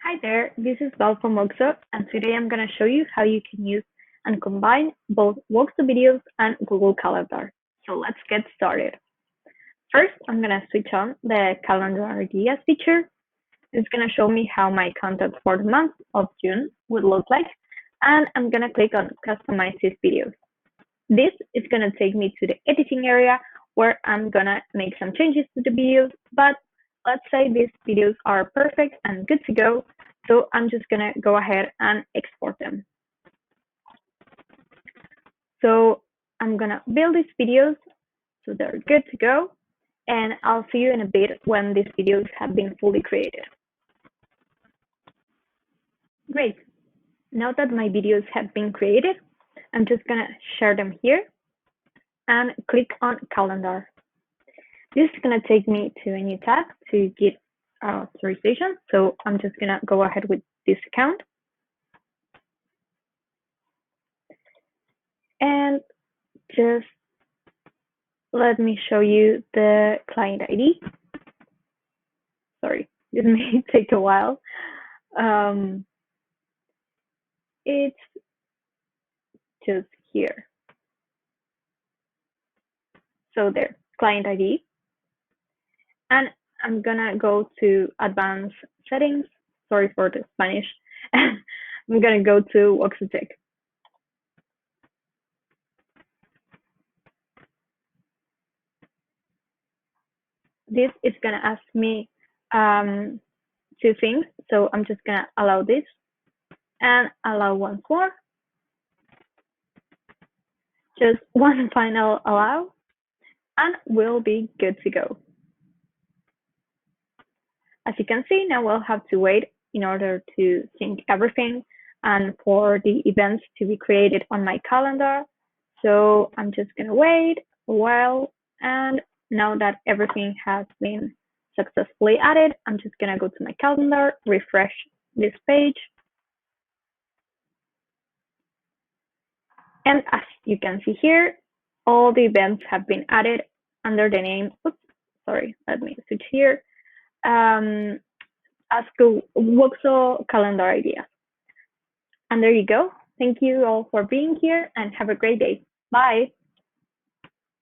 Hi there, this is Val from Woxo, and today I'm going to show you how you can use and combine both Woxo videos and Google Calendar. So let's get started. First, I'm going to switch on the Calendar Ideas feature. It's going to show me how my content for the month of June would look like, and I'm going to click on Customize these videos. This is going to take me to the editing area where I'm going to make some changes to the videos, but let's say these videos are perfect and good to go, so I'm just going to go ahead and export them. So I'm going to build these videos so they're good to go, and I'll see you in a bit when these videos have been fully created. Great. Now that my videos have been created, I'm just going to share them here and click on Calendar. This is going to take me to a new tab to get authorization. So I'm just going to go ahead with this account. And just let me show you the client ID. Sorry, this may take a while. It's just here. So there, client ID. And I'm gonna go to advanced settings. Sorry for the Spanish. I'm gonna go to Woxo Tech. This is gonna ask me two things. So I'm just gonna allow this and allow once more. Just one final allow, and we'll be good to go. As you can see, now we'll have to wait in order to sync everything and for the events to be created on my calendar. So I'm just gonna wait a while, and now that everything has been successfully added, I'm just gonna go to my calendar, refresh this page. And as you can see here, all the events have been added under the name, oops, sorry, let me switch here, as Woxo Calendar Ideas. And there you go. Thank you all for being here and have a great day. Bye.